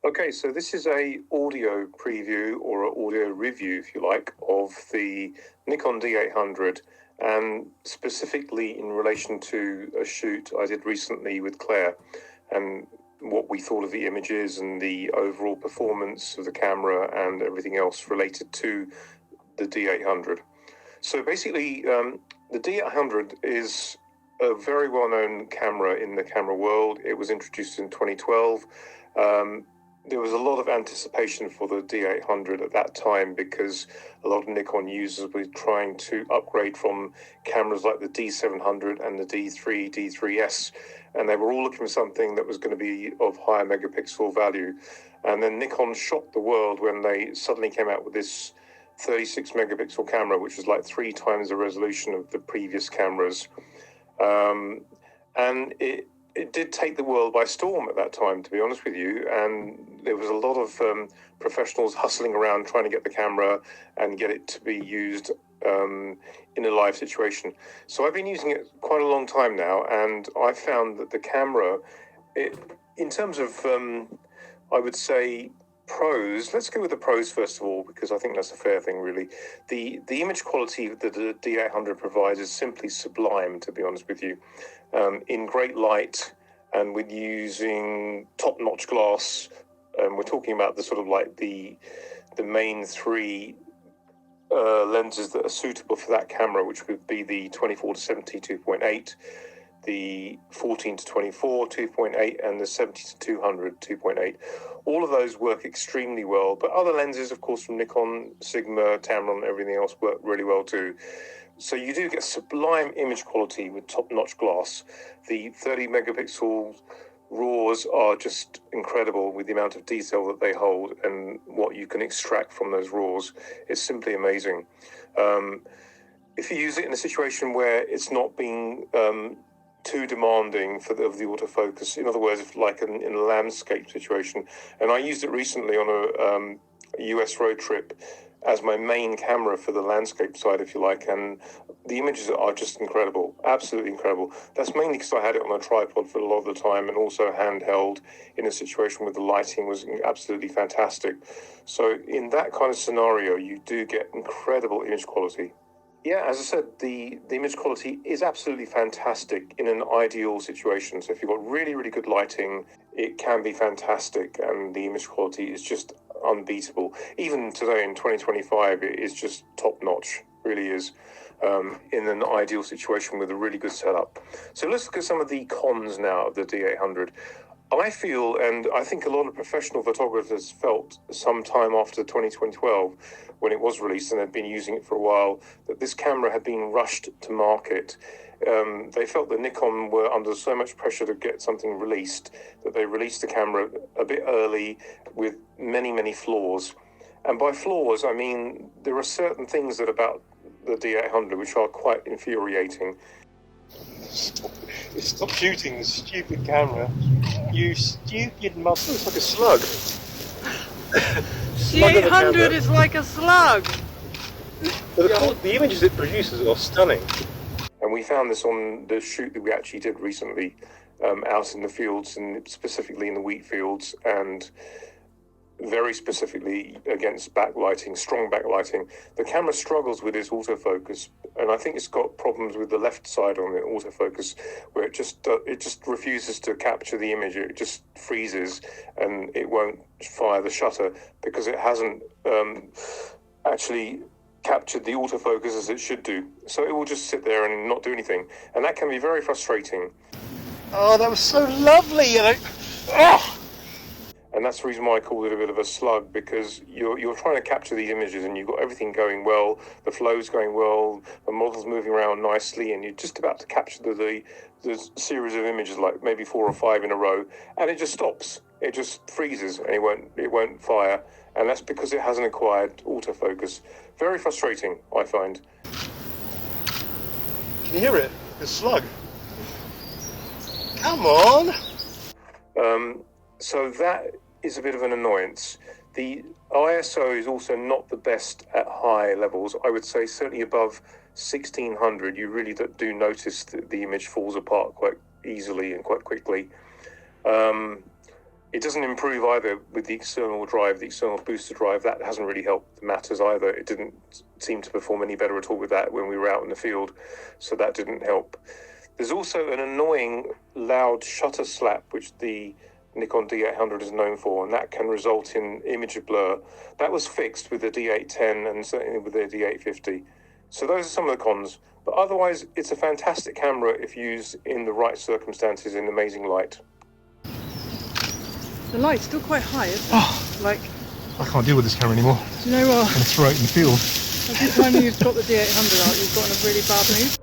Okay, so this is a audio preview or an audio review, if you like, of the Nikon D800, and specifically in relation to a shoot I did recently with Claire, and what we thought of the images and the overall performance of the camera and everything else related to the D800. So basically, the D800 is a very well-known camera in the camera world. It was introduced in 2012. There was a lot of anticipation for the D800 at that time because a lot of Nikon users were trying to upgrade from cameras like the D700 and the D3, D3S, and they were all looking for something that was going to be of higher megapixel value. And then Nikon shocked the world when they suddenly came out with this 36 megapixel camera, which was like 3 times the resolution of the previous cameras. And it did take the world by storm at that time, to be honest with you. And there was a lot of professionals hustling around trying to get the camera and get it to be used in a live situation. So I've been using it quite a long time now, and I found that the camera, in terms of, I would say, pros, let's go with the pros first of all, because I think that's a fair thing, really. The image quality that the D800 provides is simply sublime, to be honest with you. In great light and with using top-notch glass. We're talking about the sort of like the main 3 lenses that are suitable for that camera, which would be the 24 to 70 2.8, the 14 to 24 2.8, and the 70 to 200 2.8. All of those work extremely well, but other lenses, of course, from Nikon, Sigma, Tamron, everything else work really well too. So you do get sublime image quality with top-notch glass. The 30 megapixel RAWs are just incredible with the amount of detail that they hold, and what you can extract from those RAWs is simply amazing. If you use it in a situation where it's not being too demanding of the autofocus, in other words, if like in a landscape situation, and I used it recently on a US road trip as my main camera for the landscape side, if you like, and the images are just incredible, absolutely incredible. That's mainly because I had it on a tripod for a lot of the time, and also handheld in a situation where the lighting was absolutely fantastic. So in that kind of scenario, you do get incredible image quality. Yeah, as I said, the image quality is absolutely fantastic in an ideal situation. So if you've got really, really good lighting, it can be fantastic, and the image quality is just unbeatable. Even today in 2025, it is just top-notch, really is, in an ideal situation with a really good setup. So let's look at some of the cons now of the D800. I feel, and I think a lot of professional photographers felt some time after 2012, when it was released and they'd been using it for a while, that this camera had been rushed to market. They felt that Nikon were under so much pressure to get something released that they released the camera a bit early with many, many flaws. And by flaws, I mean there are certain things about the D800 which are quite infuriating. Stop shooting the stupid camera. You stupid mother. It's like a slug. D800 is like a slug. But the images it produces are stunning. And we found this on the shoot that we actually did recently, out in the fields, and specifically in the wheat fields, and very specifically against backlighting, strong backlighting. The camera struggles with its autofocus, and I think it's got problems with the left side on the autofocus, where it just refuses to capture the image. It just freezes, and it won't fire the shutter because it hasn't actually captured the autofocus as it should do. So it will just sit there and not do anything, and that can be very frustrating. Oh, that was so lovely, you know. Oh! And that's the reason why I call it a bit of a slug, because you're trying to capture these images and you've got everything going well, the flow's going well, the model's moving around nicely, and you're just about to capture the series of images, like maybe 4 or 5 in a row, and it just stops. It just freezes, and it won't fire, and that's because it hasn't acquired autofocus. Very frustrating, I find. Can you hear it? The slug. Come on. So that is a bit of an annoyance. The ISO is also not the best at high levels. I would say certainly above 1600, you really do notice that the image falls apart quite easily and quite quickly. It doesn't improve either with the external drive, the external booster drive. That hasn't really helped matters either. It didn't seem to perform any better at all with that when we were out in the field, so that didn't help. There's also an annoying loud shutter slap, which the Nikon D800 is known for, and that can result in image blur. That was fixed with the D810 and certainly with the D850. So those are some of the cons, but otherwise it's a fantastic camera if used in the right circumstances in amazing light. The light's still quite high, isn't it? Oh, Like, I can't deal with this camera anymore. do you know what? I'm going to throw it in the field. Every time you've got the D800 out, you've got in a really bad mood.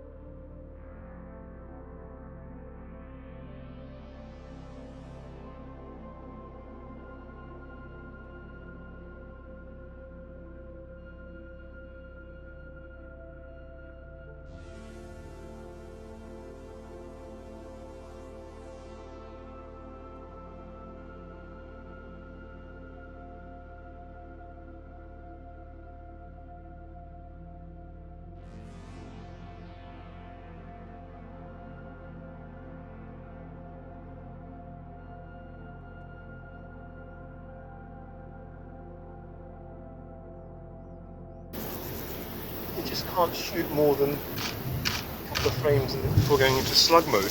You just can't shoot more than a couple of frames before going into slug mode.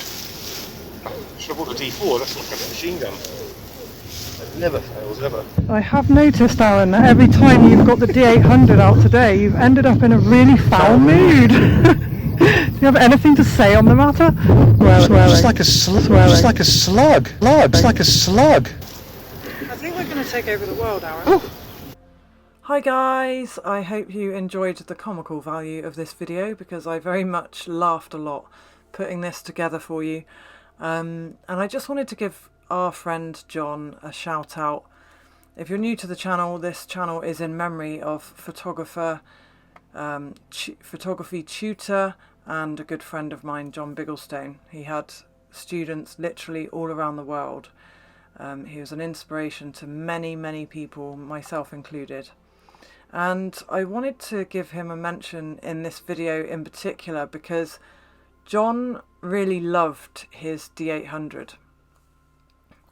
Should have bought a D4, that's like a machine gun. It never fails, ever. I have noticed, Aaron, that every time you've got the D800 out today, you've ended up in a really foul mood. Do you have anything to say on the matter? Just like a slug. Just like a slug. Just like a slug. I think we're going to take over the world, Aaron. Oh. Hi guys, I hope you enjoyed the comical value of this video because I very much laughed a lot putting this together for you. And I just wanted to give our friend John a shout out. If you're new to the channel, this channel is in memory of photographer, photography tutor and a good friend of mine, John Bigglestone. He had students literally all around the world. He was an inspiration to many people, myself included. And I wanted to give him a mention in this video in particular because John really loved his D800.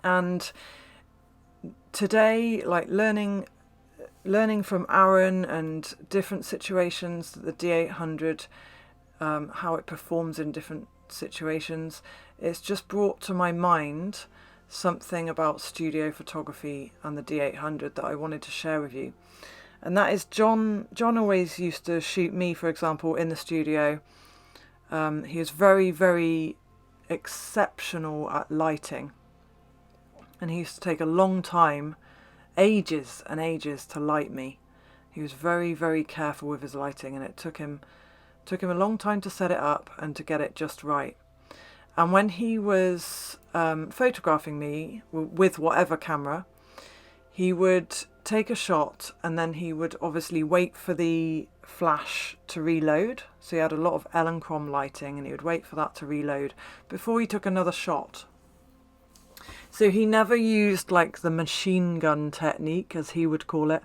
And today, like learning from Arun and different situations, the D800, how it performs in different situations, it's just brought to my mind something about studio photography and the D800 that I wanted to share with you. And that is John always used to shoot me, for example, in the studio. He was very exceptional at lighting. And he used to take a long time, ages and ages to light me. He was very careful with his lighting, and it took him a long time to set it up and to get it just right. And when he was photographing me with whatever camera, he would take a shot and then he would obviously wait for the flash to reload. So he had a lot of Elenchrom lighting and he would wait for that to reload before he took another shot. So he never used like the machine gun technique, as he would call it,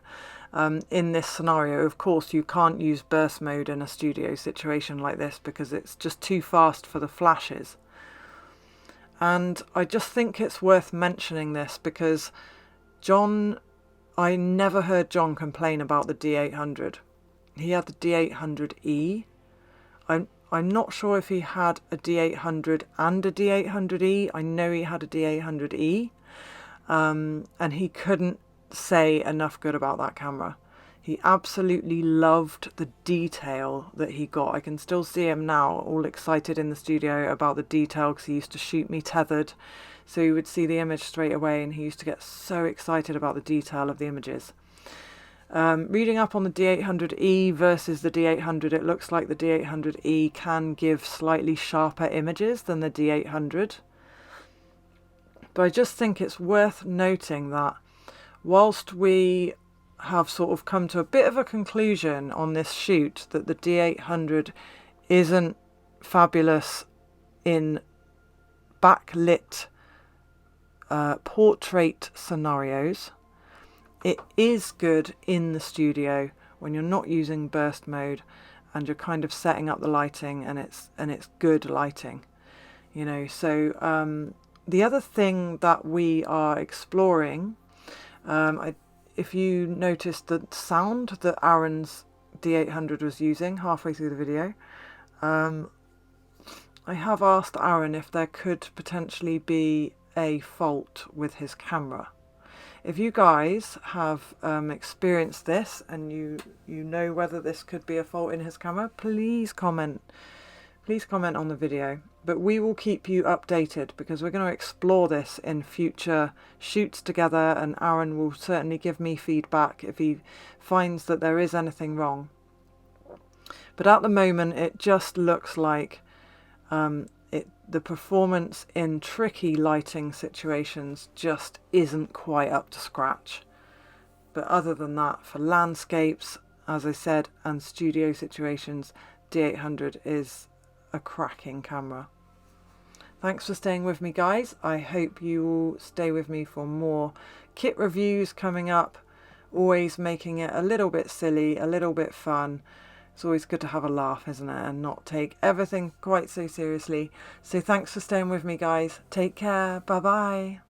in this scenario. Of course, you can't use burst mode in a studio situation like this because it's just too fast for the flashes. And I just think it's worth mentioning this because I never heard John complain about the D800. He had the D800E. I'm not sure if he had a D800 and a D800E. I know he had a D800E. And he couldn't say enough good about that camera. He absolutely loved the detail that he got. I can still see him now all excited in the studio about the detail because he used to shoot me tethered. So you would see the image straight away and he used to get so excited about the detail of the images. Reading up on the D800E versus the D800, it looks like the D800E can give slightly sharper images than the D800. But I just think it's worth noting that whilst we have sort of come to a bit of a conclusion on this shoot that the D800 isn't fabulous in backlit portrait scenarios, it is good in the studio when you're not using burst mode and you're kind of setting up the lighting and it's good lighting, you know. So The other thing that we are exploring, if you noticed the sound that Arun's D800 was using halfway through the video, I have asked Arun if there could potentially be a fault with his camera. If you guys have experienced this and you know whether this could be a fault in his camera, please comment. Please comment on the video. But we will keep you updated because we're going to explore this in future shoots together, and Arun will certainly give me feedback if he finds that there is anything wrong. But at the moment it just looks like the performance in tricky lighting situations just isn't quite up to scratch. But other than that, for landscapes, as I said, and studio situations, D800 is a cracking camera. Thanks for staying with me, guys. I hope you will stay with me for more kit reviews coming up, always making it a little bit silly, a little bit fun. It's always good to have a laugh, isn't it, and not take everything quite so seriously. So thanks for staying with me, guys. Take care. Bye bye.